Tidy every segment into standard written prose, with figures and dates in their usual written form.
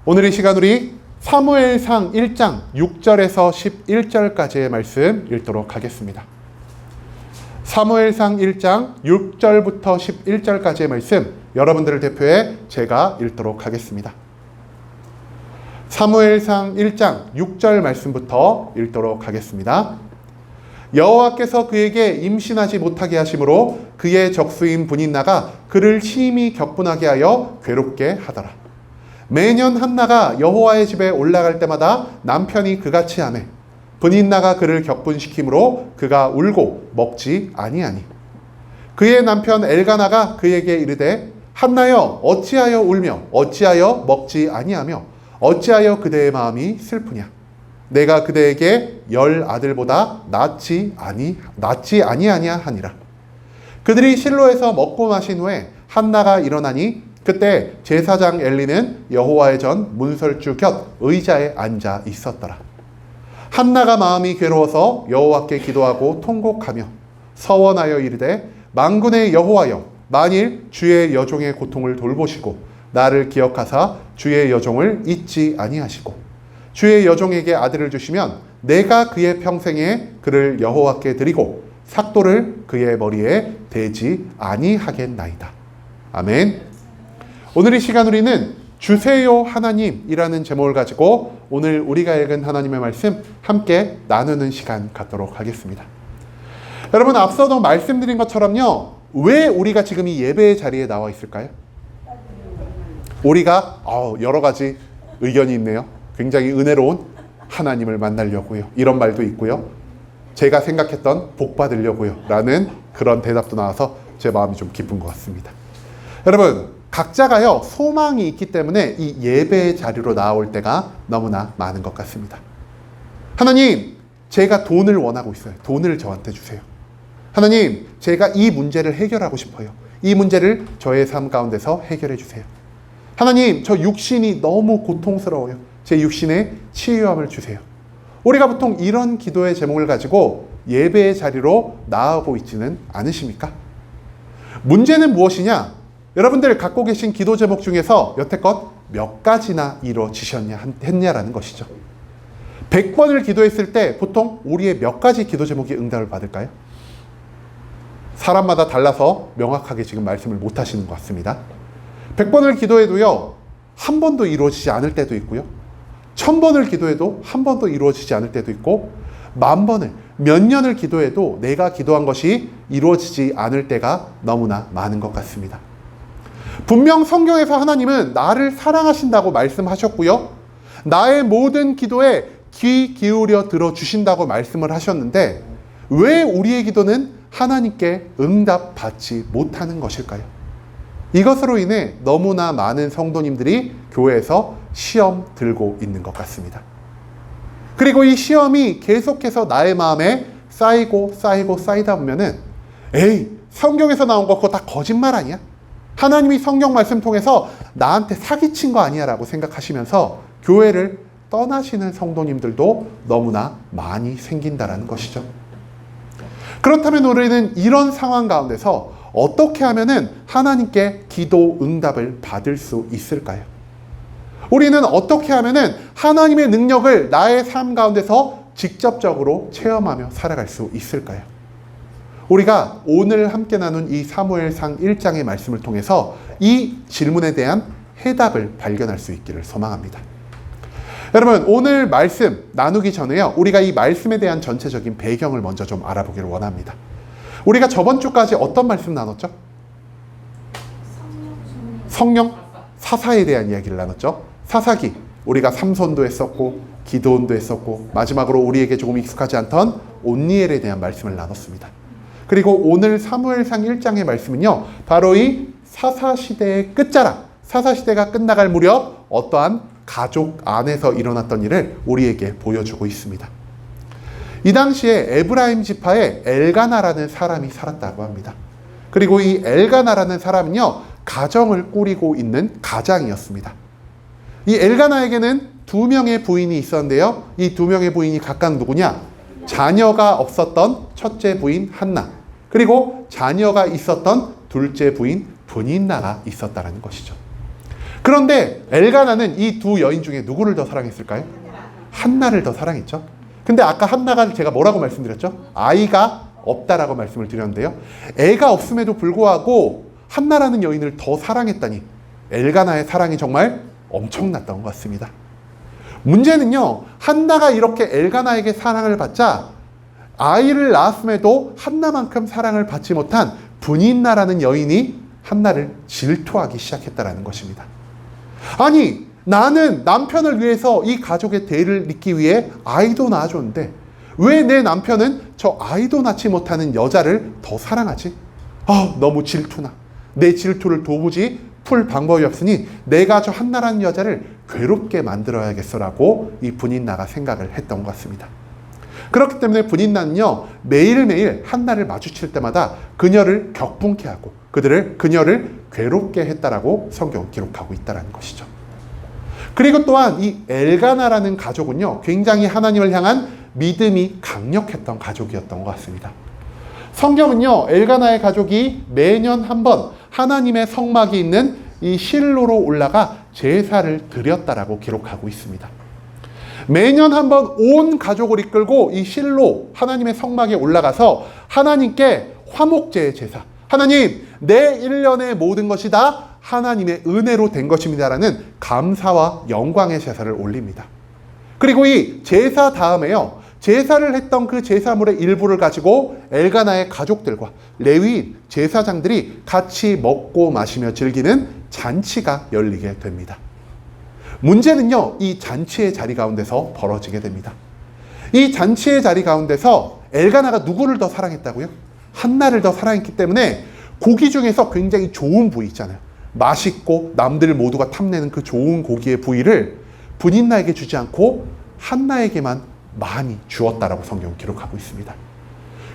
오늘 이 시간 우리 사무엘상 1장 6절에서 11절까지의 말씀 읽도록 하겠습니다. 사무엘상 1장 6절부터 11절까지의 말씀 여러분들을 대표해 제가 읽도록 하겠습니다. 사무엘상 1장 6절 말씀부터 읽도록 하겠습니다. 여호와께서 그에게 임신하지 못하게 하심으로 그의 적수인 브닛나가 그를 심히 격분하게 하여 괴롭게 하더라. 매년 한나가 여호와의 집에 올라갈 때마다 남편이 그같이 하매 브닛나가 그를 격분시키므로 그가 울고 먹지 아니하니 그의 남편 엘가나가 그에게 이르되 한나여 어찌하여 울며 어찌하여 먹지 아니하며 어찌하여 그대의 마음이 슬프냐 내가 그대에게 10 아들보다 낫지 아니하냐 하니라. 그들이 실로에서 먹고 마신 후에 한나가 일어나니 그때 제사장 엘리는 여호와의 전 문설주 곁 의자에 앉아 있었더라. 한나가 마음이 괴로워서 여호와께 기도하고 통곡하며 서원하여 이르되 만군의 여호와여 만일 주의 여종의 고통을 돌보시고 나를 기억하사 주의 여종을 잊지 아니하시고 주의 여종에게 아들을 주시면 내가 그의 평생에 그를 여호와께 드리고 삭도를 그의 머리에 대지 아니하겠나이다. 아멘. 오늘 이 시간 우리는 주세요 하나님이라는 제목을 가지고 오늘 우리가 읽은 하나님의 말씀 함께 나누는 시간 갖도록 하겠습니다. 여러분 앞서도 말씀드린 것처럼요. 왜 우리가 지금 이 예배의 자리에 나와 있을까요? 우리가 여러 가지 의견이 있네요. 굉장히 은혜로운 하나님을 만나려고요. 이런 말도 있고요. 제가 생각했던 복 받으려고요. 라는 그런 대답도 나와서 제 마음이 좀 기쁜 것 같습니다. 여러분 각자가요 소망이 있기 때문에 이 예배의 자리로 나올 때가 너무나 많은 것 같습니다. 하나님 제가 돈을 원하고 있어요. 돈을 저한테 주세요. 하나님 제가 이 문제를 해결하고 싶어요. 이 문제를 저의 삶 가운데서 해결해 주세요. 하나님 저 육신이 너무 고통스러워요. 제 육신에 치유함을 주세요. 우리가 보통 이런 기도의 제목을 가지고 예배의 자리로 나아오고 있지는 않으십니까? 문제는 무엇이냐? 여러분들 갖고 계신 기도 제목 중에서 여태껏 몇 가지나 했냐라는 것이죠. 100번을 기도했을 때 보통 우리의 몇 가지 기도 제목이 응답을 받을까요? 사람마다 달라서 명확하게 지금 말씀을 못 하시는 것 같습니다. 100번을 기도해도요, 한 번도 이루어지지 않을 때도 있고요. 1000번을 기도해도 한 번도 이루어지지 않을 때도 있고, 10,000번을, 몇 년을 기도해도 내가 기도한 것이 이루어지지 않을 때가 너무나 많은 것 같습니다. 분명 성경에서 하나님은 나를 사랑하신다고 말씀하셨고요. 나의 모든 기도에 귀 기울여 들어주신다고 말씀을 하셨는데 왜 우리의 기도는 하나님께 응답받지 못하는 것일까요? 이것으로 인해 너무나 많은 성도님들이 교회에서 시험 들고 있는 것 같습니다. 그리고 이 시험이 계속해서 나의 마음에 쌓이다 보면은 에이 성경에서 나온 거 그거 다 거짓말 아니야? 하나님이 성경 말씀 통해서 나한테 사기친 거 아니야 라고 생각하시면서 교회를 떠나시는 성도님들도 너무나 많이 생긴다라는 것이죠. 그렇다면 우리는 이런 상황 가운데서 어떻게 하면은 하나님께 기도 응답을 받을 수 있을까요? 우리는 어떻게 하면은 하나님의 능력을 나의 삶 가운데서 직접적으로 체험하며 살아갈 수 있을까요? 우리가 오늘 함께 나눈 이 사무엘상 1장의 말씀을 통해서 이 질문에 대한 해답을 발견할 수 있기를 소망합니다. 여러분 오늘 말씀 나누기 전에요. 우리가 이 말씀에 대한 전체적인 배경을 먼저 좀 알아보기를 원합니다. 우리가 저번 주까지 어떤 말씀 나눴죠? 성령 사사에 대한 이야기를 나눴죠. 사사기 우리가 삼손도 했었고 기드온도 했었고 마지막으로 우리에게 조금 익숙하지 않던 온니엘에 대한 말씀을 나눴습니다. 그리고 오늘 사무엘상 1장의 말씀은요. 바로 이 사사시대의 끝자락 사사시대가 끝나갈 무렵 어떠한 가족 안에서 일어났던 일을 우리에게 보여주고 있습니다. 이 당시에 에브라임 지파에 엘가나라는 사람이 살았다고 합니다. 그리고 이 엘가나라는 사람은요. 가정을 꾸리고 있는 가장이었습니다. 이 엘가나에게는 2명의 부인이 있었는데요. 이 2명의 부인이 각각 누구냐? 자녀가 없었던 첫째 부인 한나, 그리고 자녀가 있었던 둘째 부인 브닛나가 있었다는 것이죠. 그런데 엘가나는 이 두 여인 중에 누구를 더 사랑했을까요? 한나를 더 사랑했죠. 근데 아까 한나가 제가 뭐라고 말씀드렸죠? 아이가 없다라고 말씀을 드렸는데요. 애가 없음에도 불구하고 한나라는 여인을 더 사랑했다니 엘가나의 사랑이 정말 엄청났던 것 같습니다. 문제는요, 한나가 이렇게 엘가나에게 사랑을 받자 아이를 낳았음에도 한나만큼 사랑을 받지 못한 브닌나라는 여인이 한나를 질투하기 시작했다는 것입니다. 아니, 나는 남편을 위해서 이 가족의 대의를 잇기 위해 아이도 낳아줬는데 왜 내 남편은 저 아이도 낳지 못하는 여자를 더 사랑하지? 너무 질투나. 내 질투를 도무지 풀 방법이 없으니 내가 저 한나라는 여자를 괴롭게 만들어야겠어라고 이 브닌나가 생각을 했던 것 같습니다. 그렇기 때문에 브닌나는요, 매일매일 한나를 마주칠 때마다 그녀를 격분케 하고 그녀를 괴롭게 했다라고 성경은 기록하고 있다는 것이죠. 그리고 또한 이 엘가나라는 가족은요, 굉장히 하나님을 향한 믿음이 강력했던 가족이었던 것 같습니다. 성경은요, 엘가나의 가족이 매년 한 번 하나님의 성막이 있는 이 실로로 올라가 제사를 드렸다라고 기록하고 있습니다. 매년 한 번 온 가족을 이끌고 이 실로 하나님의 성막에 올라가서 하나님께 화목제의 제사, 하나님, 내 1년의 모든 것이 다 하나님의 은혜로 된 것입니다라는 감사와 영광의 제사를 올립니다. 그리고 이 제사 다음에요, 제사를 했던 그 제사물의 일부를 가지고 엘가나의 가족들과 레위인 제사장들이 같이 먹고 마시며 즐기는 잔치가 열리게 됩니다. 문제는요, 이 잔치의 자리 가운데서 벌어지게 됩니다. 이 잔치의 자리 가운데서 엘가나가 누구를 더 사랑했다고요? 한나를 더 사랑했기 때문에 고기 중에서 굉장히 좋은 부위 있잖아요. 맛있고 남들 모두가 탐내는 그 좋은 고기의 부위를 브닌나에게 주지 않고 한나에게만 많이 주었다라고 성경은 기록하고 있습니다.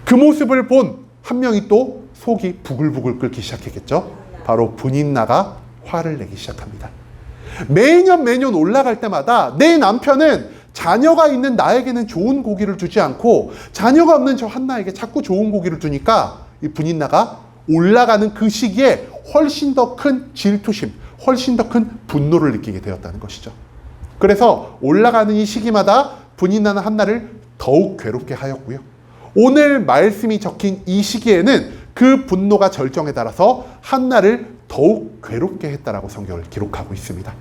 그 모습을 본 한 명이 또 속이 부글부글 끓기 시작했겠죠. 바로 브닌나가 화를 내기 시작합니다. 매년 올라갈 때마다 내 남편은 자녀가 있는 나에게는 좋은 고기를 주지 않고 자녀가 없는 저 한나에게 자꾸 좋은 고기를 주니까 이 브닌나가 올라가는 그 시기에 훨씬 더 큰 질투심, 훨씬 더 큰 분노를 느끼게 되었다는 것이죠. 그래서 올라가는 이 시기마다 브닌나는 한나를 더욱 괴롭게 하였고요. 오늘 말씀이 적힌 이 시기에는 그 분노가 절정에 달아서 한나를 더욱 괴롭게 했다라고 성경을 기록하고 있습니다.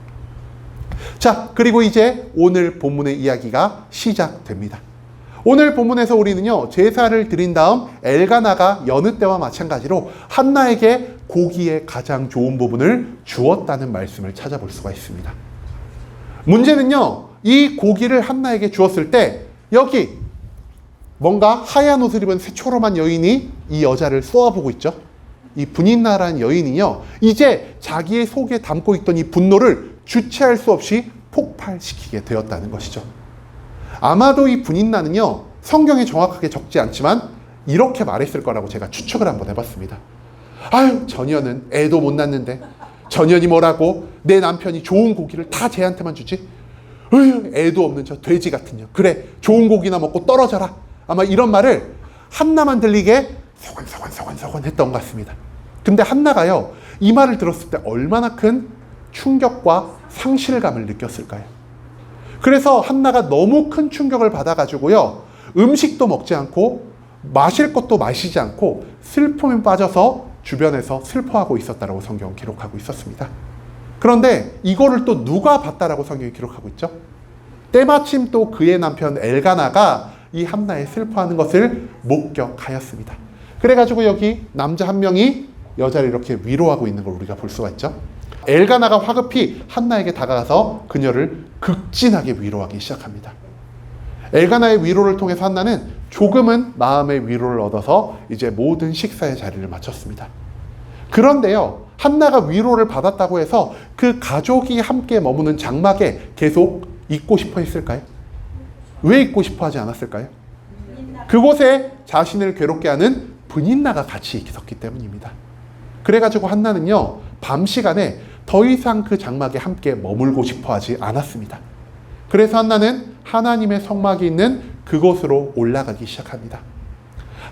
자, 그리고 이제 오늘 본문의 이야기가 시작됩니다. 오늘 본문에서 우리는요, 제사를 드린 다음 엘가나가 여느 때와 마찬가지로 한나에게 고기의 가장 좋은 부분을 주었다는 말씀을 찾아볼 수가 있습니다. 문제는요, 이 고기를 한나에게 주었을 때 여기 뭔가 하얀 옷을 입은 새초롬한 여인이 이 여자를 쏘아보고 있죠. 이 브닌나라는 여인이요, 이제 자기의 속에 담고 있던 이 분노를 주체할 수 없이 폭발시키게 되었다는 것이죠. 아마도 이 브닌나는요, 성경에 정확하게 적지 않지만 이렇게 말했을 거라고 제가 추측을 한번 해봤습니다. 아유, 전혀는 애도 못 낳는데 전현이 뭐라고 내 남편이 좋은 고기를 다 쟤한테만 주지? 으유, 애도 없는 저 돼지 같은 년. 그래, 좋은 고기나 먹고 떨어져라. 아마 이런 말을 한나만 들리게 서건서건 했던 것 같습니다. 근데 한나가요, 이 말을 들었을 때 얼마나 큰 충격과 상실감을 느꼈을까요? 그래서 한나가 너무 큰 충격을 받아가지고요, 음식도 먹지 않고 마실 것도 마시지 않고 슬픔에 빠져서 주변에서 슬퍼하고 있었다라고 성경은 기록하고 있었습니다. 그런데 이거를 또 누가 봤다라고 성경이 기록하고 있죠? 때마침 또 그의 남편 엘가나가 이 한나의 슬퍼하는 것을 목격하였습니다. 그래가지고 여기 남자 한 명이 여자를 이렇게 위로하고 있는 걸 우리가 볼 수가 있죠. 엘가나가 화급히 한나에게 다가가서 그녀를 극진하게 위로하기 시작합니다. 엘가나의 위로를 통해서 한나는 조금은 마음의 위로를 얻어서 이제 모든 식사의 자리를 마쳤습니다. 그런데요, 한나가 위로를 받았다고 해서 그 가족이 함께 머무는 장막에 계속 있고 싶어 했을까요? 왜 있고 싶어 하지 않았을까요? 그곳에 자신을 괴롭게 하는 브닌나가 같이 있었기 때문입니다. 그래가지고 한나는요, 밤 시간에 더 이상 그 장막에 함께 머물고 싶어 하지 않았습니다. 그래서 한나는 하나님의 성막이 있는 그곳으로 올라가기 시작합니다.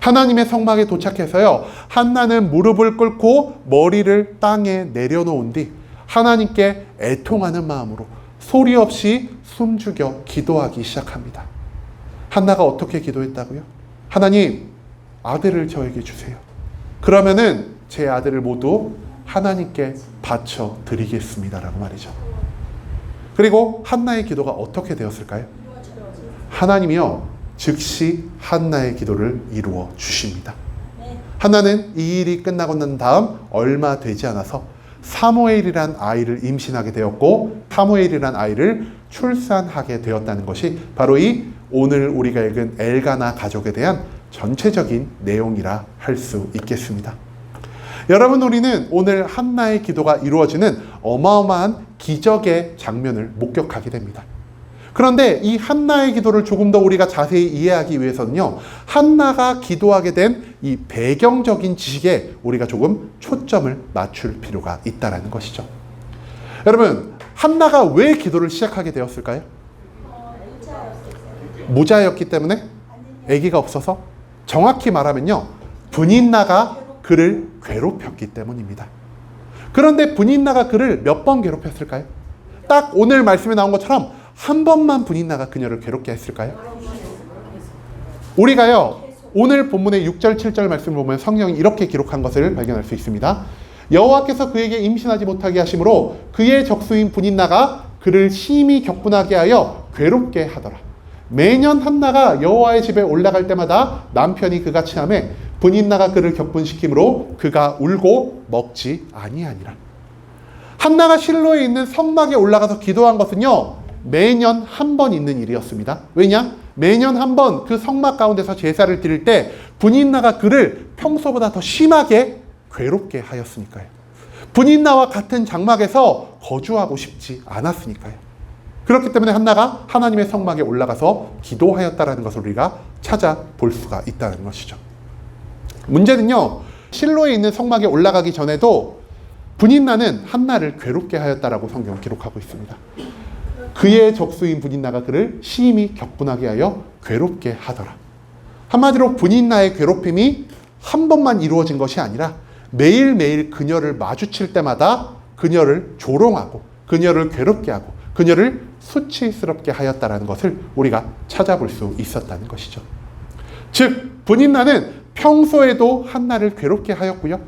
하나님의 성막에 도착해서요, 한나는 무릎을 꿇고 머리를 땅에 내려놓은 뒤 하나님께 애통하는 마음으로 소리 없이 숨죽여 기도하기 시작합니다. 한나가 어떻게 기도했다고요? 하나님, 아들을 저에게 주세요. 그러면은 제 아들을 모두 하나님께 바쳐 드리겠습니다라고 말이죠. 그리고 한나의 기도가 어떻게 되었을까요? 하나님이요, 즉시 한나의 기도를 이루어 주십니다. 한나는 이 일이 끝나고 난 다음 얼마 되지 않아서 사무엘이란 아이를 임신하게 되었고, 사무엘이란 아이를 출산하게 되었다는 것이 바로 이 오늘 우리가 읽은 엘가나 가족에 대한 전체적인 내용이라 할 수 있겠습니다. 여러분, 우리는 오늘 한나의 기도가 이루어지는 어마어마한 기적의 장면을 목격하게 됩니다. 그런데 이 한나의 기도를 조금 더 우리가 자세히 이해하기 위해서는요, 한나가 기도하게 된 이 배경적인 지식에 우리가 조금 초점을 맞출 필요가 있다는 것이죠. 여러분, 한나가 왜 기도를 시작하게 되었을까요? 모자였기 때문에? 아기가 없어서? 정확히 말하면요, 분인나가 그를 괴롭혔기 때문입니다. 그런데 분인나가 그를 몇 번 괴롭혔을까요? 딱 오늘 말씀에 나온 것처럼 한 번만 분인나가 그녀를 괴롭게 했을까요? 우리가요, 오늘 본문의 6절 7절 말씀을 보면 성경이 이렇게 기록한 것을 발견할 수 있습니다. 여호와께서 그에게 임신하지 못하게 하심으로 그의 적수인 분인나가 그를 심히 격분하게 하여 괴롭게 하더라. 매년 한나가 여호와의 집에 올라갈 때마다 남편이 그가 취함에 분인나가 그를 격분시키므로 그가 울고 먹지 아니하니라. 한나가 실로에 있는 성막에 올라가서 기도한 것은요, 매년 한 번 있는 일이었습니다. 왜냐? 매년 한 번 그 성막 가운데서 제사를 드릴 때 분인나가 그를 평소보다 더 심하게 괴롭게 하였으니까요. 분인나와 같은 장막에서 거주하고 싶지 않았으니까요. 그렇기 때문에 한나가 하나님의 성막에 올라가서 기도하였다라는 것을 우리가 찾아볼 수가 있다는 것이죠. 문제는요, 실로에 있는 성막에 올라가기 전에도 분인나는 한나를 괴롭게 하였다라고 성경은 기록하고 있습니다. 그의 적수인 분인나가 그를 심히 격분하게 하여 괴롭게 하더라. 한마디로 분인나의 괴롭힘이 한 번만 이루어진 것이 아니라 매일매일 그녀를 마주칠 때마다 그녀를 조롱하고 그녀를 괴롭게 하고 그녀를 수치스럽게 하였다는 것을 우리가 찾아볼 수 있었다는 것이죠. 즉, 분인나는 평소에도 한나를 괴롭게 하였고요,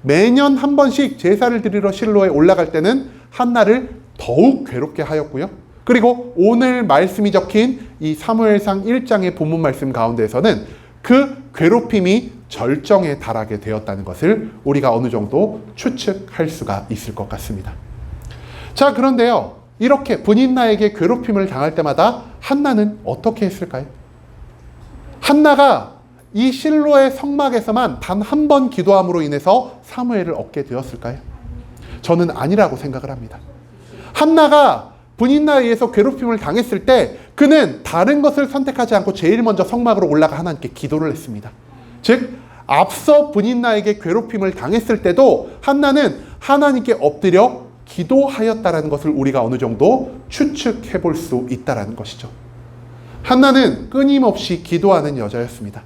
매년 한 번씩 제사를 드리러 실로에 올라갈 때는 한나를 더욱 괴롭게 하였고요, 그리고 오늘 말씀이 적힌 이 사무엘상 1장의 본문 말씀 가운데에서는 그 괴롭힘이 절정에 달하게 되었다는 것을 우리가 어느 정도 추측할 수가 있을 것 같습니다. 자, 그런데요, 이렇게 분인나에게 괴롭힘을 당할 때마다 한나는 어떻게 했을까요? 한나가 이 실로의 성막에서만 단 한 번 기도함으로 인해서 사무엘을 얻게 되었을까요? 저는 아니라고 생각을 합니다. 한나가 분인나에 의해서 괴롭힘을 당했을 때 그는 다른 것을 선택하지 않고 제일 먼저 성막으로 올라가 하나님께 기도를 했습니다. 즉, 앞서 분인나에게 괴롭힘을 당했을 때도 한나는 하나님께 엎드려 기도하였다라는 것을 우리가 어느 정도 추측해 볼 수 있다라는 것이죠. 한나는 끊임없이 기도하는 여자였습니다.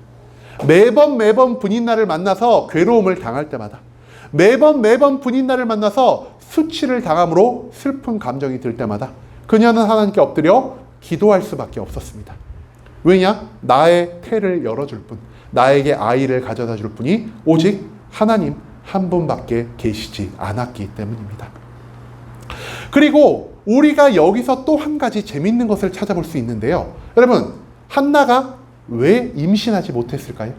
매번 분인나를 만나서 괴로움을 당할 때마다, 매번 분인나를 만나서 수치를 당함으로 슬픈 감정이 들 때마다 그녀는 하나님께 엎드려 기도할 수밖에 없었습니다. 왜냐? 나의 태를 열어줄 분, 나에게 아이를 가져다 줄 분이 오직 하나님 한 분밖에 계시지 않았기 때문입니다. 그리고 우리가 여기서 또 한 가지 재밌는 것을 찾아볼 수 있는데요. 여러분, 한나가 왜 임신하지 못했을까요?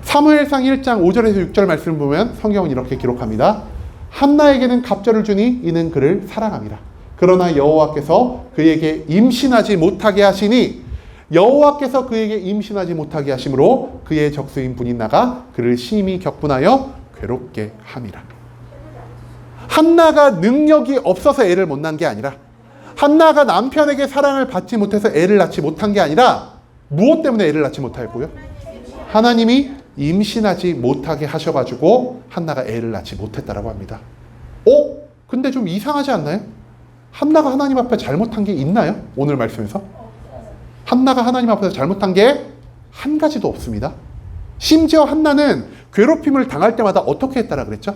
사무엘상 1장 5절에서 6절 말씀을 보면 성경은 이렇게 기록합니다. 한나에게는 갑절을 주니 이는 그를 사랑함이라. 그러나 여호와께서 그에게 임신하지 못하게 하시니 여호와께서 그에게 임신하지 못하게 하심으로 그의 적수인 분인나가 그를 심히 격분하여 괴롭게 함이라. 한나가 능력이 없어서 애를 못 낳은 게 아니라, 한나가 남편에게 사랑을 받지 못해서 애를 낳지 못한 게 아니라 무엇 때문에 애를 낳지 못하였고요? 하나님이 임신하지 못하게 하셔가지고 한나가 애를 낳지 못했다라고 합니다. 근데 좀 이상하지 않나요? 한나가 하나님 앞에 잘못한 게 있나요? 오늘 말씀에서? 한나가 하나님 앞에서 잘못한 게 한 가지도 없습니다. 심지어 한나는 괴롭힘을 당할 때마다 어떻게 했다라 그랬죠?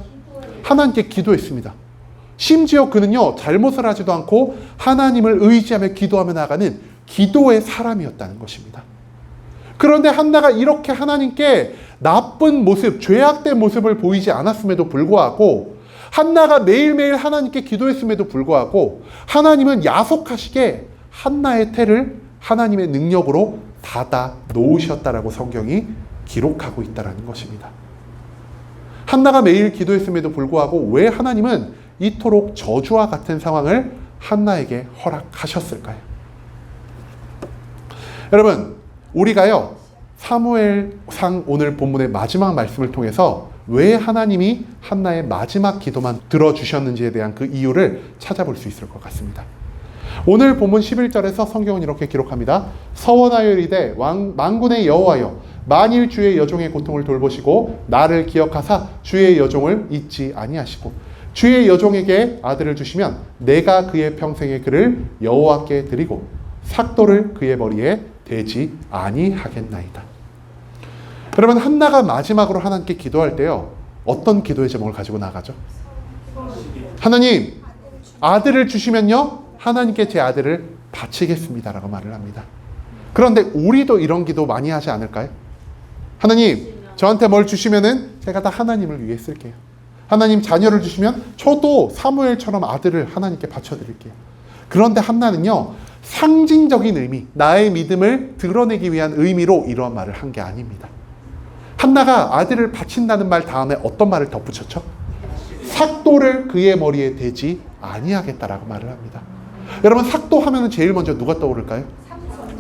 하나님께 기도했습니다. 심지어 그는요, 잘못을 하지도 않고 하나님을 의지하며 기도하며 나가는 기도의 사람이었다는 것입니다. 그런데 한나가 이렇게 하나님께 나쁜 모습, 죄악된 모습을 보이지 않았음에도 불구하고, 한나가 매일매일 하나님께 기도했음에도 불구하고 하나님은 야속하시게 한나의 태를 하나님의 능력으로 닫아 놓으셨다라고 성경이 기록하고 있다는 것입니다. 한나가 매일 기도했음에도 불구하고 왜 하나님은 이토록 저주와 같은 상황을 한나에게 허락하셨을까요? 여러분, 우리가요, 사무엘상 오늘 본문의 마지막 말씀을 통해서 왜 하나님이 한나의 마지막 기도만 들어주셨는지에 대한 그 이유를 찾아볼 수 있을 것 같습니다. 오늘 본문 11절에서 성경은 이렇게 기록합니다. 서원하여 이르되 만군의 여호와여, 만일 주의 여종의 고통을 돌보시고 나를 기억하사 주의 여종을 잊지 아니하시고 주의 여종에게 아들을 주시면 내가 그의 평생의 그를 여호와께 드리고 삭도를 그의 머리에 대지 아니하겠나이다. 여러분, 한나가 마지막으로 하나님께 기도할 때요, 어떤 기도의 제목을 가지고 나가죠? 하나님, 아들을 주시면요, 하나님께 제 아들을 바치겠습니다라고 말을 합니다. 그런데 우리도 이런 기도 많이 하지 않을까요? 하나님, 저한테 뭘 주시면은 제가 다 하나님을 위해 쓸게요. 하나님, 자녀를 주시면 저도 사무엘처럼 아들을 하나님께 바쳐드릴게요. 그런데 한나는요, 상징적인 의미, 나의 믿음을 드러내기 위한 의미로 이러한 말을 한 게 아닙니다. 한나가 아들을 바친다는 말 다음에 어떤 말을 덧붙였죠? 삭도를 그의 머리에 대지 아니하겠다라고 말을 합니다. 여러분, 삭도 하면 제일 먼저 누가 떠오를까요?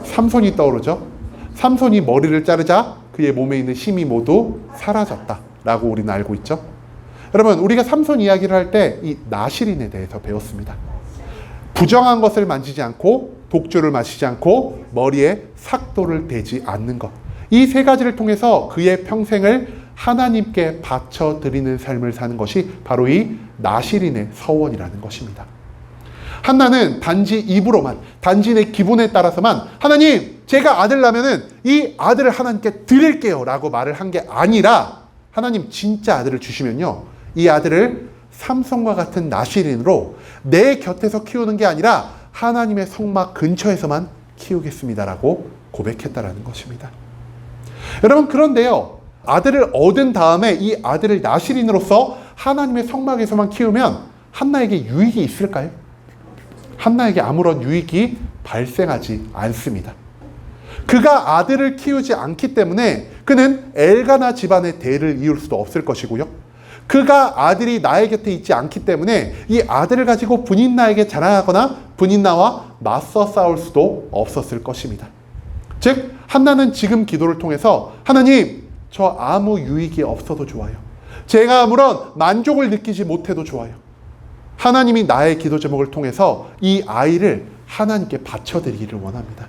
삼손이 떠오르죠. 삼손이 머리를 자르자 그의 몸에 있는 힘이 모두 사라졌다라고 우리는 알고 있죠. 여러분, 우리가 삼손 이야기를 할 때 이 나실인에 대해서 배웠습니다. 부정한 것을 만지지 않고 독주를 마시지 않고 머리에 삭도를 대지 않는 것, 이 세 가지를 통해서 그의 평생을 하나님께 바쳐드리는 삶을 사는 것이 바로 이 나실인의 서원이라는 것입니다. 한나는 단지 입으로만, 단지 내 기분에 따라서만 하나님, 제가 아들 나면은 이 아들을 하나님께 드릴게요 라고 말을 한 게 아니라, 하나님 진짜 아들을 주시면요, 이 아들을 삼손과 같은 나실인으로 내 곁에서 키우는 게 아니라 하나님의 성막 근처에서만 키우겠습니다라고 고백했다라는 것입니다. 여러분, 그런데요, 아들을 얻은 다음에 이 아들을 나실인으로서 하나님의 성막에서만 키우면 한나에게 유익이 있을까요? 한나에게 아무런 유익이 발생하지 않습니다. 그가 아들을 키우지 않기 때문에 그는 엘가나 집안의 대를 이을 수도 없을 것이고요, 그가 아들이 나의 곁에 있지 않기 때문에 이 아들을 가지고 분인나에게 자랑하거나 분인나와 맞서 싸울 수도 없었을 것입니다. 즉, 한나는 지금 기도를 통해서 하나님, 저 아무 유익이 없어도 좋아요. 제가 아무런 만족을 느끼지 못해도 좋아요. 하나님이 나의 기도 제목을 통해서 이 아이를 하나님께 바쳐드리기를 원합니다.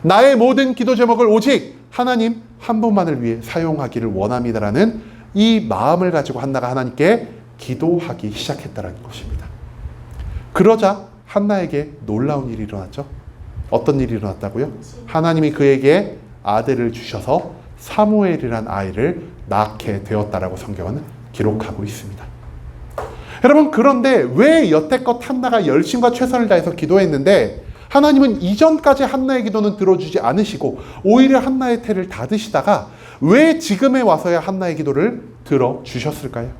나의 모든 기도 제목을 오직 하나님 한 분만을 위해 사용하기를 원합니다라는 이 마음을 가지고 한나가 하나님께 기도하기 시작했다는 것입니다. 그러자 한나에게 놀라운 일이 일어났죠. 어떤 일이 일어났다고요? 하나님이 그에게 아들을 주셔서 사무엘이란 아이를 낳게 되었다라고 성경은 기록하고 있습니다. 여러분, 그런데 왜 여태껏 한나가 열심과 최선을 다해서 기도했는데 하나님은 이전까지 한나의 기도는 들어주지 않으시고 오히려 한나의 태를 닫으시다가 왜 지금에 와서야 한나의 기도를 들어주셨을까요?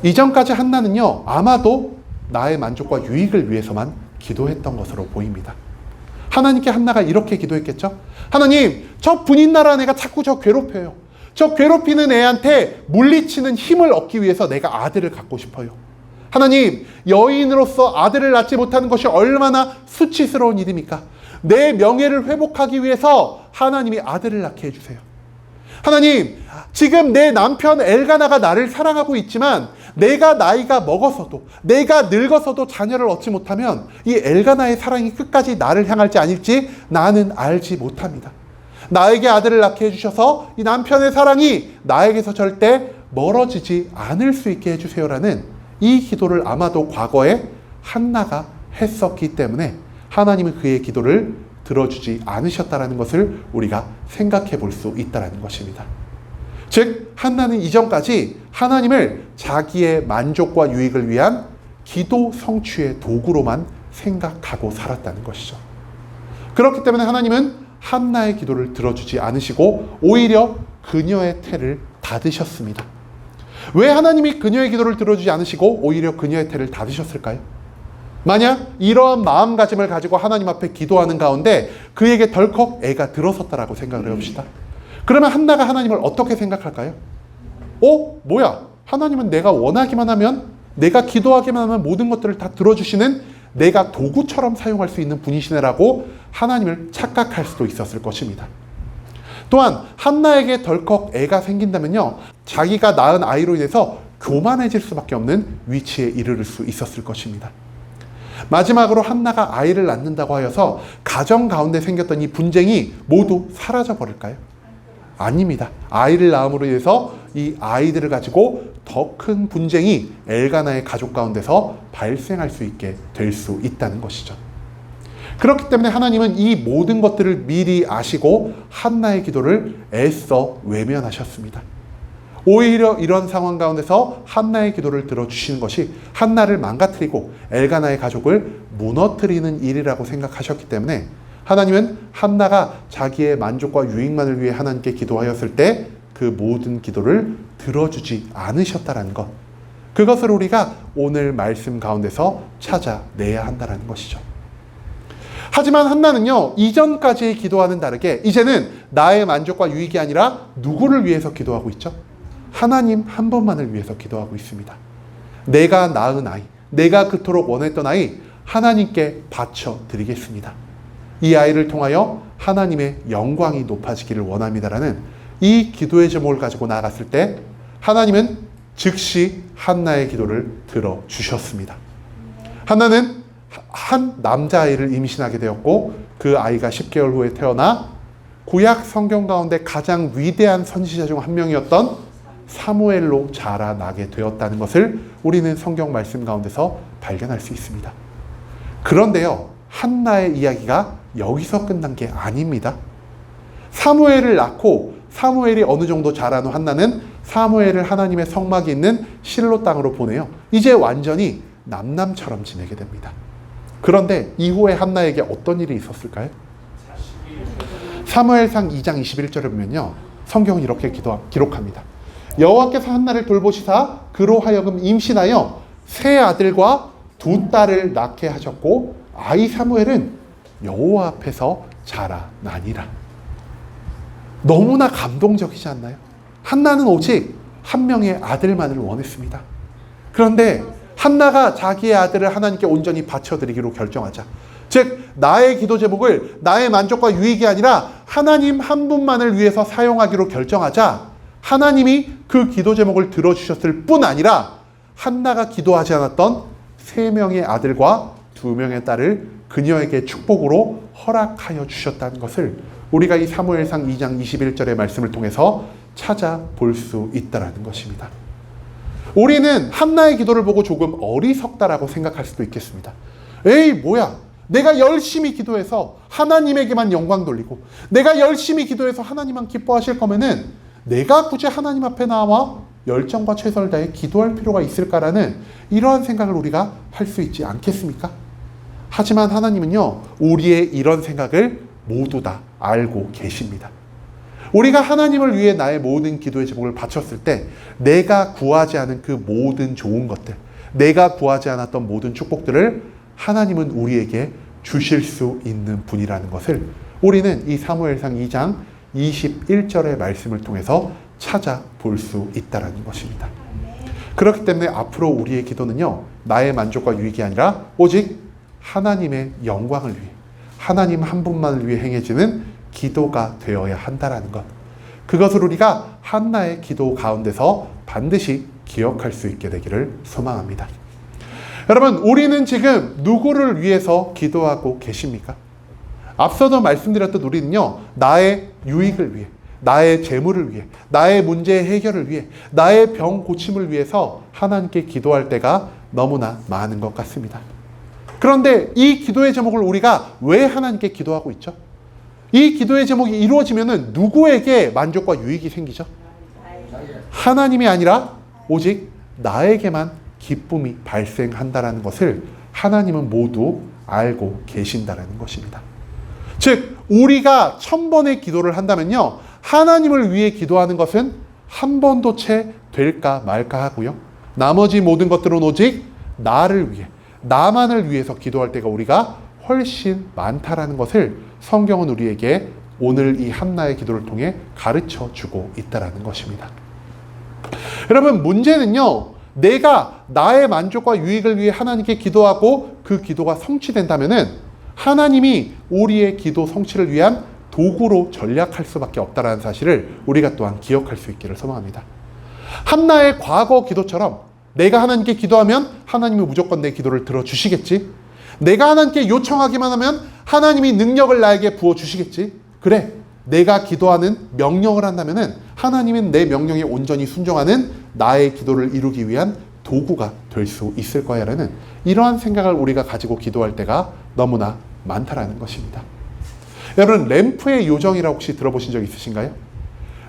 이전까지 한나는요, 아마도 나의 만족과 유익을 위해서만 기도했던 것으로 보입니다. 하나님께 한나가 이렇게 기도했겠죠? 하나님, 저 분인나라는 애가 자꾸 저 괴롭혀요. 저 괴롭히는 애한테 물리치는 힘을 얻기 위해서 내가 아들을 갖고 싶어요. 하나님, 여인으로서 아들을 낳지 못하는 것이 얼마나 수치스러운 일입니까? 내 명예를 회복하기 위해서 하나님이 아들을 낳게 해주세요. 하나님, 지금 내 남편 엘가나가 나를 사랑하고 있지만 내가 나이가 먹어서도, 내가 늙어서도 자녀를 얻지 못하면 이 엘가나의 사랑이 끝까지 나를 향할지 아닐지 나는 알지 못합니다. 나에게 아들을 낳게 해주셔서 이 남편의 사랑이 나에게서 절대 멀어지지 않을 수 있게 해주세요라는 이 기도를 아마도 과거에 한나가 했었기 때문에 하나님은 그의 기도를 들어주지 않으셨다는 것을 우리가 생각해 볼 수 있다는 것입니다. 즉 한나는 이전까지 하나님을 자기의 만족과 유익을 위한 기도 성취의 도구로만 생각하고 살았다는 것이죠. 그렇기 때문에 하나님은 한나의 기도를 들어주지 않으시고 오히려 그녀의 태를 닫으셨습니다. 왜 하나님이 그녀의 기도를 들어주지 않으시고 오히려 그녀의 태를 닫으셨을까요? 만약 이러한 마음가짐을 가지고 하나님 앞에 기도하는 가운데 그에게 덜컥 애가 들어섰다라고 생각을 해봅시다. 그러면 한나가 하나님을 어떻게 생각할까요? 뭐야? 하나님은 내가 원하기만 하면, 내가 기도하기만 하면 모든 것들을 다 들어주시는 내가 도구처럼 사용할 수 있는 분이시네라고 하나님을 착각할 수도 있었을 것입니다. 또한 한나에게 덜컥 애가 생긴다면요, 자기가 낳은 아이로 인해서 교만해질 수밖에 없는 위치에 이르를 수 있었을 것입니다. 마지막으로 한나가 아이를 낳는다고 하여서 가정 가운데 생겼던 이 분쟁이 모두 사라져 버릴까요? 아닙니다. 아이를 낳음으로 인해서 이 아이들을 가지고 더 큰 분쟁이 엘가나의 가족 가운데서 발생할 수 있게 될 수 있다는 것이죠. 그렇기 때문에 하나님은 이 모든 것들을 미리 아시고 한나의 기도를 애써 외면하셨습니다. 오히려 이런 상황 가운데서 한나의 기도를 들어주시는 것이 한나를 망가뜨리고 엘가나의 가족을 무너뜨리는 일이라고 생각하셨기 때문에 하나님은 한나가 자기의 만족과 유익만을 위해 하나님께 기도하였을 때 그 모든 기도를 들어주지 않으셨다는 것, 그것을 우리가 오늘 말씀 가운데서 찾아내야 한다는 것이죠. 하지만 한나는요, 이전까지의 기도와는 다르게 이제는 나의 만족과 유익이 아니라 누구를 위해서 기도하고 있죠? 하나님 한 분만을 위해서 기도하고 있습니다. 내가 낳은 아이, 내가 그토록 원했던 아이 하나님께 바쳐드리겠습니다. 이 아이를 통하여 하나님의 영광이 높아지기를 원합니다라는 이 기도의 제목을 가지고 나아갔을 때 하나님은 즉시 한나의 기도를 들어주셨습니다. 한나는 한 남자아이를 임신하게 되었고 그 아이가 10개월 후에 태어나 구약 성경 가운데 가장 위대한 선지자 중 한 명이었던 사무엘로 자라나게 되었다는 것을 우리는 성경 말씀 가운데서 발견할 수 있습니다. 그런데요, 한나의 이야기가 여기서 끝난 게 아닙니다. 사무엘을 낳고 사무엘이 어느 정도 자란 후 한나는 사무엘을 하나님의 성막이 있는 실로 땅으로 보내요. 이제 완전히 남남처럼 지내게 됩니다. 그런데 이후에 한나에게 어떤 일이 있었을까요? 사무엘상 2장 21절을 보면요, 성경은 이렇게 기록합니다. 여호와께서 한나를 돌보시사 그로 하여금 임신하여 세 아들과 두 딸을 낳게 하셨고 아이 사무엘은 여호와 앞에서 자라나니라. 너무나 감동적이지 않나요? 한나는 오직 한 명의 아들만을 원했습니다. 그런데 한나가 자기의 아들을 하나님께 온전히 바쳐드리기로 결정하자, 즉 나의 기도 제목을 나의 만족과 유익이 아니라 하나님 한 분만을 위해서 사용하기로 결정하자 하나님이 그 기도 제목을 들어주셨을 뿐 아니라 한나가 기도하지 않았던 3명의 아들과 2명의 딸을 그녀에게 축복으로 허락하여 주셨다는 것을 우리가 이 사무엘상 2장 21절의 말씀을 통해서 찾아볼 수 있다는 것입니다. 우리는 한나의 기도를 보고 조금 어리석다라고 생각할 수도 있겠습니다. 에이 뭐야, 내가 열심히 기도해서 하나님에게만 영광 돌리고 내가 열심히 기도해서 하나님만 기뻐하실 거면은 내가 굳이 하나님 앞에 나와 열정과 최선을 다해 기도할 필요가 있을까라는 이러한 생각을 우리가 할 수 있지 않겠습니까? 하지만 하나님은요, 우리의 이런 생각을 모두 다 알고 계십니다. 우리가 하나님을 위해 나의 모든 기도의 제목을 바쳤을 때 내가 구하지 않은 그 모든 좋은 것들, 내가 구하지 않았던 모든 축복들을 하나님은 우리에게 주실 수 있는 분이라는 것을 우리는 이 사무엘상 2장 21절의 말씀을 통해서 찾아볼 수 있다는 것입니다. 그렇기 때문에 앞으로 우리의 기도는요, 나의 만족과 유익이 아니라 오직 하나님의 영광을 위해, 하나님 한 분만을 위해 행해지는 기도가 되어야 한다는 것, 그것을 우리가 한나의 기도 가운데서 반드시 기억할 수 있게 되기를 소망합니다. 여러분, 우리는 지금 누구를 위해서 기도하고 계십니까? 앞서도 말씀드렸던 우리는요, 나의 유익을 위해, 나의 재물을 위해, 나의 문제 해결을 위해, 나의 병 고침을 위해서 하나님께 기도할 때가 너무나 많은 것 같습니다. 그런데 이 기도의 제목을 우리가 왜 하나님께 기도하고 있죠? 이 기도의 제목이 이루어지면은 누구에게 만족과 유익이 생기죠? 하나님이 아니라 오직 나에게만 기쁨이 발생한다라는 것을 하나님은 모두 알고 계신다라는 것입니다. 즉 우리가 1000번의 기도를 한다면요, 하나님을 위해 기도하는 것은 한 번도 채 될까 말까 하고요, 나머지 모든 것들은 오직 나를 위해, 나만을 위해서 기도할 때가 우리가 훨씬 많다라는 것을 성경은 우리에게 오늘 이 한나의 기도를 통해 가르쳐 주고 있다라는 것입니다. 여러분, 문제는요, 내가 나의 만족과 유익을 위해 하나님께 기도하고 그 기도가 성취된다면은 하나님이 우리의 기도 성취를 위한 도구로 전략할 수밖에 없다는 사실을 우리가 또한 기억할 수 있기를 소망합니다. 한나의 과거 기도처럼 내가 하나님께 기도하면 하나님이 무조건 내 기도를 들어주시겠지. 내가 하나님께 요청하기만 하면 하나님이 능력을 나에게 부어주시겠지. 그래, 내가 기도하는 명령을 한다면 하나님은 내 명령에 온전히 순종하는 나의 기도를 이루기 위한 도구가 될 수 있을 거야 라는 이러한 생각을 우리가 가지고 기도할 때가 너무나 많다라는 것입니다. 여러분, 램프의 요정이라고 혹시 들어보신 적 있으신가요?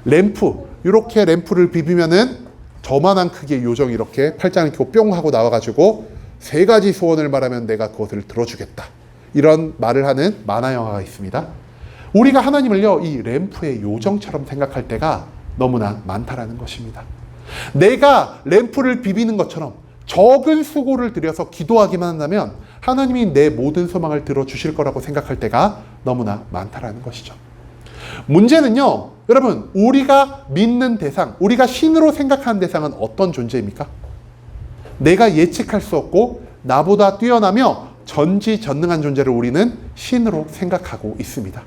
램프, 이렇게 램프를 비비면은 저만한 크기의 요정이 이렇게 팔짱을 켜고 뿅 하고 나와가지고 3가지 소원을 말하면 내가 그것을 들어주겠다, 이런 말을 하는 만화 영화가 있습니다. 우리가 하나님을요, 이 램프의 요정처럼 생각할 때가 너무나 많다라는 것입니다. 내가 램프를 비비는 것처럼 적은 수고를 들여서 기도하기만 한다면 하나님이 내 모든 소망을 들어주실 거라고 생각할 때가 너무나 많다라는 것이죠. 문제는요, 여러분, 우리가 믿는 대상, 우리가 신으로 생각하는 대상은 어떤 존재입니까? 내가 예측할 수 없고 나보다 뛰어나며 전지전능한 존재를 우리는 신으로 생각하고 있습니다.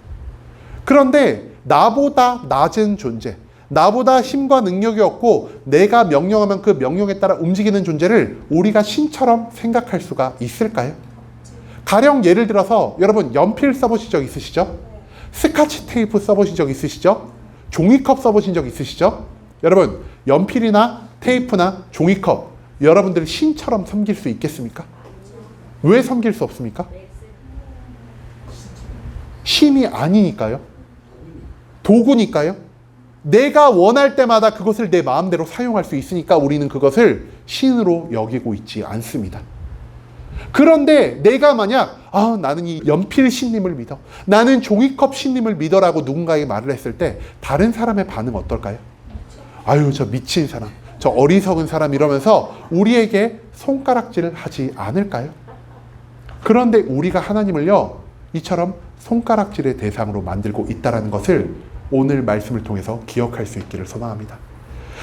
그런데 나보다 낮은 존재, 나보다 힘과 능력이 없고 내가 명령하면 그 명령에 따라 움직이는 존재를 우리가 신처럼 생각할 수가 있을까요? 가령 예를 들어서 여러분, 연필 써보신 적 있으시죠? 스카치 테이프 써보신 적 있으시죠? 종이컵 써보신 적 있으시죠? 여러분, 연필이나 테이프나 종이컵, 여러분들 신처럼 섬길 수 있겠습니까? 왜 섬길 수 없습니까? 신이 아니니까요. 도구니까요. 내가 원할 때마다 그것을 내 마음대로 사용할 수 있으니까 우리는 그것을 신으로 여기고 있지 않습니다. 그런데 내가 만약 나는 이 연필 신님을 믿어, 나는 종이컵 신님을 믿어라고 누군가에게 말을 했을 때 다른 사람의 반응 어떨까요? 아유, 저 미친 사람, 저 어리석은 사람, 이러면서 우리에게 손가락질을 하지 않을까요? 그런데 우리가 하나님을요, 이처럼 손가락질의 대상으로 만들고 있다는 것을 오늘 말씀을 통해서 기억할 수 있기를 소망합니다.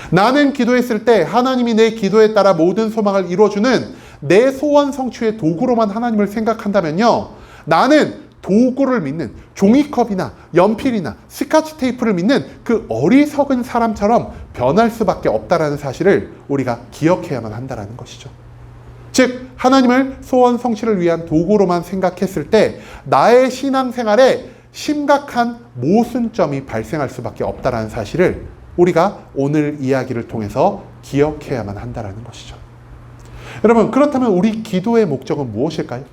나는 기도했을 때 하나님이 내 기도에 따라 모든 소망을 이루어주는 내 소원 성취의 도구로만 하나님을 생각한다면요, 나는 도구를 믿는, 종이컵이나 연필이나 스카치 테이프를 믿는 그 어리석은 사람처럼 변할 수밖에 없다는 사실을 우리가 기억해야만 한다는 것이죠. 즉, 하나님을 소원 성취를 위한 도구로만 생각했을 때 나의 신앙생활에 심각한 모순점이 발생할 수밖에 없다는 사실을 우리가 오늘 이야기를 통해서 기억해야만 한다는 것이죠. 여러분, 그렇다면 우리 기도의 목적은 무엇일까요?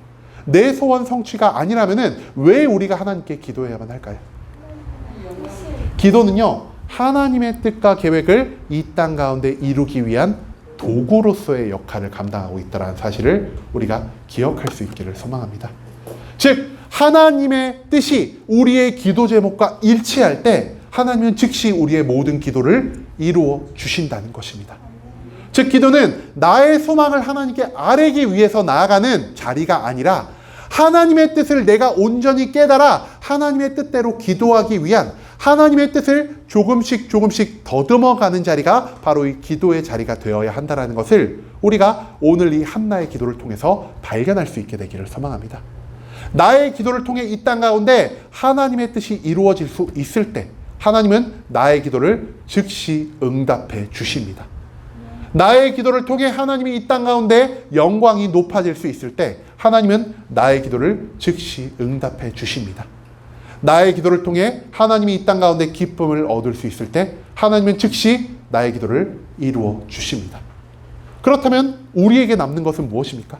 내 소원 성취가 아니라면 왜 우리가 하나님께 기도해야만 할까요? 기도는요, 하나님의 뜻과 계획을 이 땅 가운데 이루기 위한 도구로서의 역할을 감당하고 있다는 사실을 우리가 기억할 수 있기를 소망합니다. 즉, 하나님의 뜻이 우리의 기도 제목과 일치할 때 하나님은 즉시 우리의 모든 기도를 이루어 주신다는 것입니다. 즉, 기도는 나의 소망을 하나님께 아뢰기 위해서 나아가는 자리가 아니라 하나님의 뜻을 내가 온전히 깨달아 하나님의 뜻대로 기도하기 위한, 하나님의 뜻을 조금씩 더듬어가는 자리가 바로 이 기도의 자리가 되어야 한다는 것을 우리가 오늘 이 한나의 기도를 통해서 발견할 수 있게 되기를 소망합니다. 나의 기도를 통해 이 땅 가운데 하나님의 뜻이 이루어질 수 있을 때 하나님은 나의 기도를 즉시 응답해 주십니다. 나의 기도를 통해 하나님이 이 땅 가운데 영광이 높아질 수 있을 때 하나님은 나의 기도를 즉시 응답해 주십니다. 나의 기도를 통해 하나님이 이 땅 가운데 기쁨을 얻을 수 있을 때 하나님은 즉시 나의 기도를 이루어 주십니다. 그렇다면 우리에게 남는 것은 무엇입니까?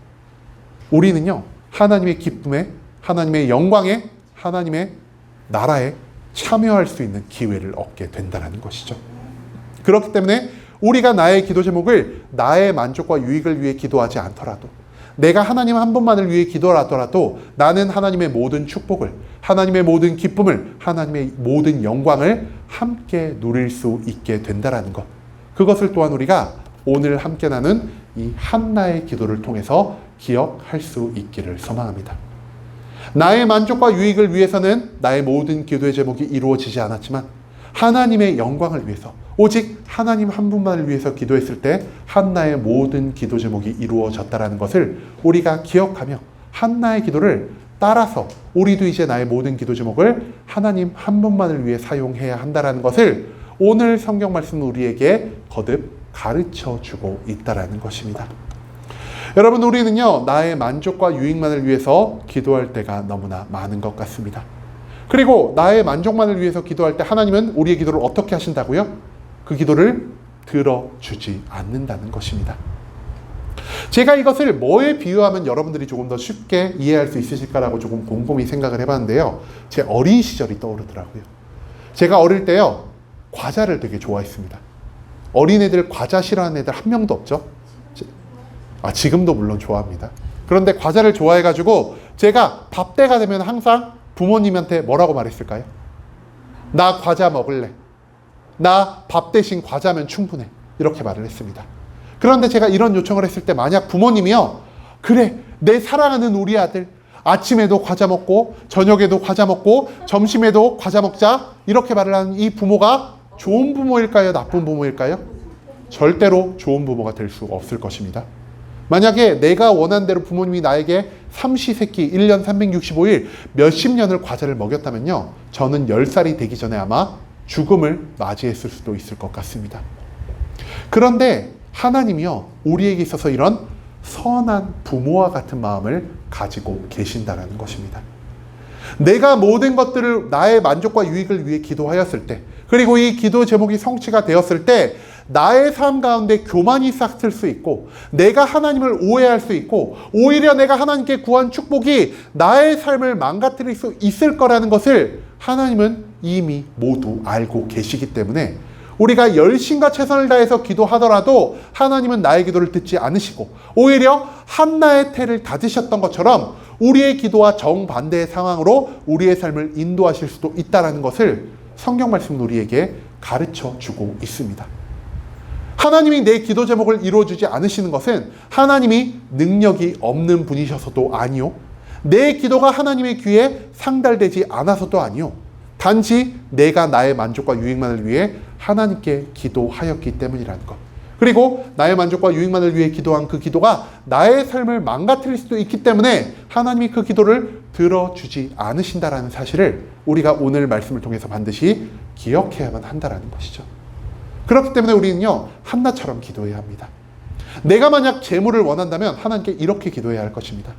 우리는요, 하나님의 기쁨에, 하나님의 영광에, 하나님의 나라에 참여할 수 있는 기회를 얻게 된다는 것이죠. 그렇기 때문에 우리가 나의 기도 제목을 나의 만족과 유익을 위해 기도하지 않더라도, 내가 하나님 한 분만을 위해 기도하더라도 나는 하나님의 모든 축복을, 하나님의 모든 기쁨을, 하나님의 모든 영광을 함께 누릴 수 있게 된다라는 것. 그것을 또한 우리가 오늘 함께 나눈 이 한나의 기도를 통해서 기억할 수 있기를 소망합니다. 나의 만족과 유익을 위해서는 나의 모든 기도의 제목이 이루어지지 않았지만 하나님의 영광을 위해서, 오직 하나님 한 분만을 위해서 기도했을 때 한나의 모든 기도 제목이 이루어졌다는 것을 우리가 기억하며 한나의 기도를 따라서 우리도 이제 나의 모든 기도 제목을 하나님 한 분만을 위해 사용해야 한다는 것을 오늘 성경 말씀은 우리에게 거듭 가르쳐 주고 있다는 것입니다. 여러분, 우리는요, 나의 만족과 유익만을 위해서 기도할 때가 너무나 많은 것 같습니다. 그리고 나의 만족만을 위해서 기도할 때 하나님은 우리의 기도를 어떻게 하신다고요? 그 기도를 들어주지 않는다는 것입니다. 제가 이것을 뭐에 비유하면 여러분들이 조금 더 쉽게 이해할 수 있으실까라고 조금 곰곰이 생각을 해봤는데요. 제 어린 시절이 떠오르더라고요. 제가 어릴 때요, 과자를 되게 좋아했습니다. 어린애들 과자 싫어하는 애들 한 명도 없죠? 지금도 물론 좋아합니다. 그런데 과자를 좋아해가지고 제가 밥 때가 되면 항상 부모님한테 뭐라고 말했을까요? 나 과자 먹을래. 나 밥 대신 과자면 충분해. 이렇게 말을 했습니다. 그런데 제가 이런 요청을 했을 때 만약 부모님이요, 그래, 내 사랑하는 우리 아들 아침에도 과자 먹고 저녁에도 과자 먹고 점심에도 과자 먹자, 이렇게 말을 하는 이 부모가 좋은 부모일까요? 나쁜 부모일까요? 절대로 좋은 부모가 될 수 없을 것입니다. 만약에 내가 원한 대로 부모님이 나에게 삼시세끼 1년 365일 몇십 년을 과자를 먹였다면요, 저는 10살이 되기 전에 아마 죽음을 맞이했을 수도 있을 것 같습니다. 그런데 하나님이요, 우리에게 있어서 이런 선한 부모와 같은 마음을 가지고 계신다는 것입니다. 내가 모든 것들을 나의 만족과 유익을 위해 기도하였을 때, 그리고 이 기도 제목이 성취가 되었을 때 나의 삶 가운데 교만이 싹틀 수 있고, 내가 하나님을 오해할 수 있고, 오히려 내가 하나님께 구한 축복이 나의 삶을 망가뜨릴 수 있을 거라는 것을 하나님은 이미 모두 알고 계시기 때문에 우리가 열심과 최선을 다해서 기도하더라도 하나님은 나의 기도를 듣지 않으시고, 오히려 한나의 태를 닫으셨던 것처럼 우리의 기도와 정반대의 상황으로 우리의 삶을 인도하실 수도 있다는 것을 성경 말씀은 우리에게 가르쳐 주고 있습니다. 하나님이 내 기도 제목을 이루어주지 않으시는 것은 하나님이 능력이 없는 분이셔서도 아니요, 내 기도가 하나님의 귀에 상달되지 않아서도 아니요, 단지 내가 나의 만족과 유익만을 위해 하나님께 기도하였기 때문이라는 것. 그리고 나의 만족과 유익만을 위해 기도한 그 기도가 나의 삶을 망가뜨릴 수도 있기 때문에 하나님이 그 기도를 들어주지 않으신다라는 사실을 우리가 오늘 말씀을 통해서 반드시 기억해야만 한다라는 것이죠. 그렇기 때문에 우리는요, 한나처럼 기도해야 합니다. 내가 만약 재물을 원한다면 하나님께 이렇게 기도해야 할 것입니다.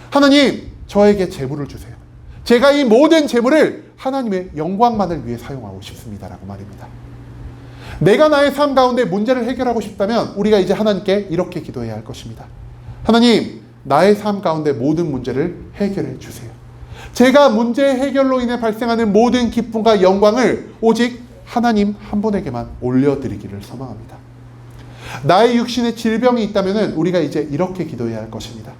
하나님, 저에게 재물을 주세요. 제가 이 모든 재물을 하나님의 영광만을 위해 사용하고 싶습니다라고 말입니다. 내가 나의 삶 가운데 문제를 해결하고 싶다면 우리가 이제 하나님께 이렇게 기도해야 할 것입니다. 하나님, 나의 삶 가운데 모든 문제를 해결해 주세요. 제가 문제 해결로 인해 발생하는 모든 기쁨과 영광을 오직 하나님 한 분에게만 올려드리기를 소망합니다. 나의 육신에 질병이 있다면 우리가 이제 이렇게 기도해야 할 것입니다.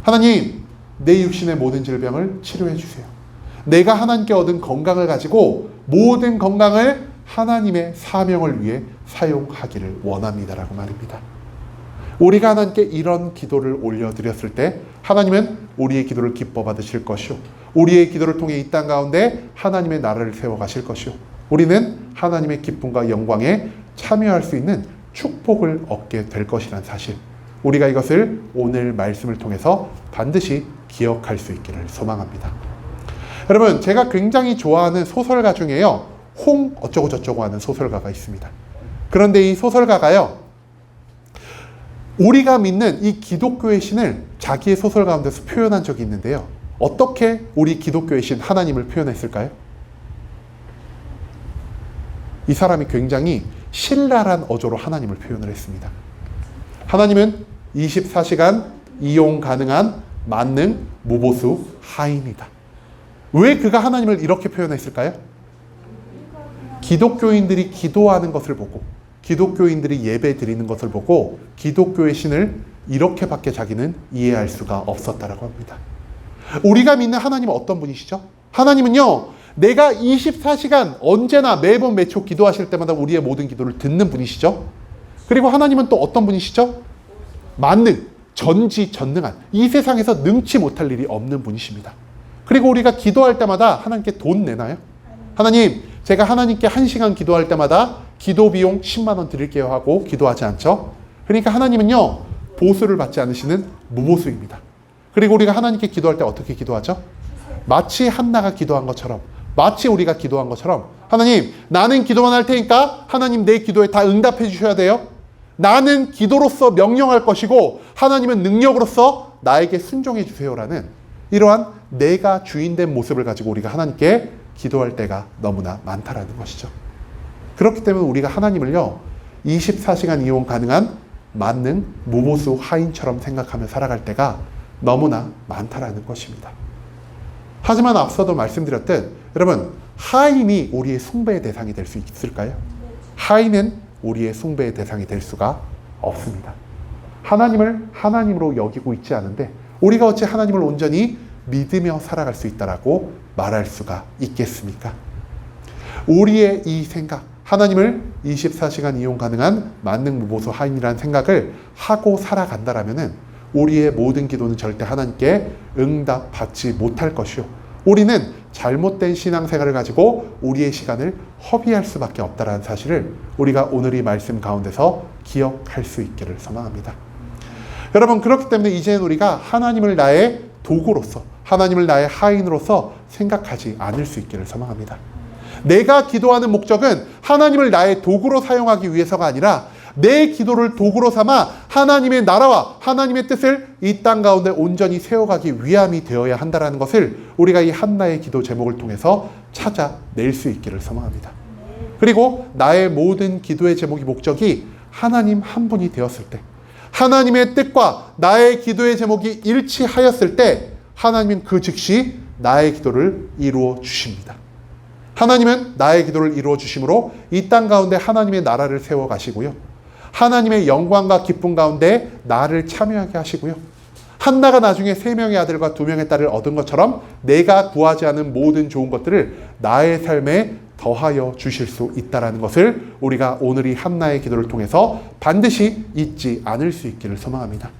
하나님, 내 육신의 모든 질병을 치료해 주세요. 내가 하나님께 얻은 건강을 가지고 모든 건강을 하나님의 사명을 위해 사용하기를 원합니다라고 말입니다. 우리가 하나님께 이런 기도를 올려드렸을 때 하나님은 우리의 기도를 기뻐 받으실 것이요, 우리의 기도를 통해 이 땅 가운데 하나님의 나라를 세워가실 것이요, 우리는 하나님의 기쁨과 영광에 참여할 수 있는 축복을 얻게 될 것이라는 사실, 우리가 이것을 오늘 말씀을 통해서 반드시 기억할 수 있기를 소망합니다. 여러분, 제가 굉장히 좋아하는 소설가 중에요, 홍 어쩌고 저쩌고 하는 소설가가 있습니다. 그런데 이 소설가가요, 우리가 믿는 이 기독교의 신을 자기의 소설 가운데서 표현한 적이 있는데요, 어떻게 우리 기독교의 신 하나님을 표현했을까요? 이 사람이 굉장히 신랄한 어조로 하나님을 표현을 했습니다. 하나님은 24시간 이용 가능한 만능 무보수 하인이다. 왜 그가 하나님을 이렇게 표현했을까요? 기독교인들이 기도하는 것을 보고, 기독교인들이 예배 드리는 것을 보고 기독교의 신을 이렇게밖에 자기는 이해할 수가 없었다라고 합니다. 우리가 믿는 하나님은 어떤 분이시죠? 하나님은요, 내가 24시간 언제나 매번 매초 기도하실 때마다 우리의 모든 기도를 듣는 분이시죠. 그리고 하나님은 또 어떤 분이시죠? 만능, 전지전능한, 이 세상에서 능치 못할 일이 없는 분이십니다. 그리고 우리가 기도할 때마다 하나님께 돈 내나요? 하나님, 제가 하나님께 1시간 기도할 때마다 기도 비용 10만 원 드릴게요 하고 기도하지 않죠? 그러니까 하나님은요, 보수를 받지 않으시는 무보수입니다. 그리고 우리가 하나님께 기도할 때 어떻게 기도하죠? 마치 한나가 기도한 것처럼, 마치 우리가 기도한 것처럼, 하나님, 나는 기도만 할 테니까 하나님 내 기도에 다 응답해 주셔야 돼요. 나는 기도로서 명령할 것이고 하나님은 능력으로서 나에게 순종해 주세요라는 이러한 내가 주인된 모습을 가지고 우리가 하나님께 기도할 때가 너무나 많다라는 것이죠. 그렇기 때문에 우리가 하나님을요, 24시간 이용 가능한 만능 무보수 하인처럼 생각하며 살아갈 때가 너무나 많다라는 것입니다. 하지만 앞서도 말씀드렸듯 여러분, 하인이 우리의 숭배의 대상이 될 수 있을까요? 하인은 우리의 숭배의 대상이 될 수가 없습니다. 하나님을 하나님으로 여기고 있지 않은데 우리가 어찌 하나님을 온전히 믿으며 살아갈 수 있다라고 말할 수가 있겠습니까? 우리의 이 생각, 하나님을 24시간 이용 가능한 만능 무보수 하인이라는 생각을 하고 살아간다라면은 우리의 모든 기도는 절대 하나님께 응답받지 못할 것이요, 우리는 잘못된 신앙생활을 가지고 우리의 시간을 허비할 수밖에 없다는 사실을 우리가 오늘 이 말씀 가운데서 기억할 수 있기를 소망합니다. 여러분, 그렇기 때문에 이제는 우리가 하나님을 나의 도구로서, 하나님을 나의 하인으로서 생각하지 않을 수 있기를 소망합니다. 내가 기도하는 목적은 하나님을 나의 도구로 사용하기 위해서가 아니라 내 기도를 도구로 삼아 하나님의 나라와 하나님의 뜻을 이 땅 가운데 온전히 세워가기 위함이 되어야 한다는 것을 우리가 이 한나의 기도 제목을 통해서 찾아낼 수 있기를 소망합니다. 그리고 나의 모든 기도의 제목이 목적이 하나님 한 분이 되었을 때, 하나님의 뜻과 나의 기도의 제목이 일치하였을 때 하나님은 그 즉시 나의 기도를 이루어 주십니다. 하나님은 나의 기도를 이루어 주심으로 이 땅 가운데 하나님의 나라를 세워 가시고요, 하나님의 영광과 기쁨 가운데 나를 참여하게 하시고요, 한나가 나중에 3명의 아들과 2명의 딸을 얻은 것처럼 내가 구하지 않은 모든 좋은 것들을 나의 삶에 더하여 주실 수 있다는 것을 우리가 오늘 이 한나의 기도를 통해서 반드시 잊지 않을 수 있기를 소망합니다.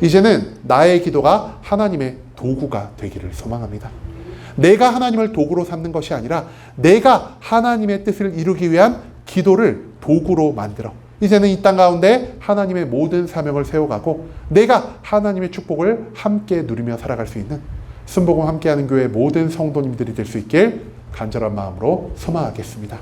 이제는 나의 기도가 하나님의 도구가 되기를 소망합니다. 내가 하나님을 도구로 삼는 것이 아니라 내가 하나님의 뜻을 이루기 위한 기도를 도구로 만들어 이제는 이 땅 가운데 하나님의 모든 사명을 세워가고 내가 하나님의 축복을 함께 누리며 살아갈 수 있는 순복음 함께하는 교회 모든 성도님들이 될 수 있길 간절한 마음으로 소망하겠습니다.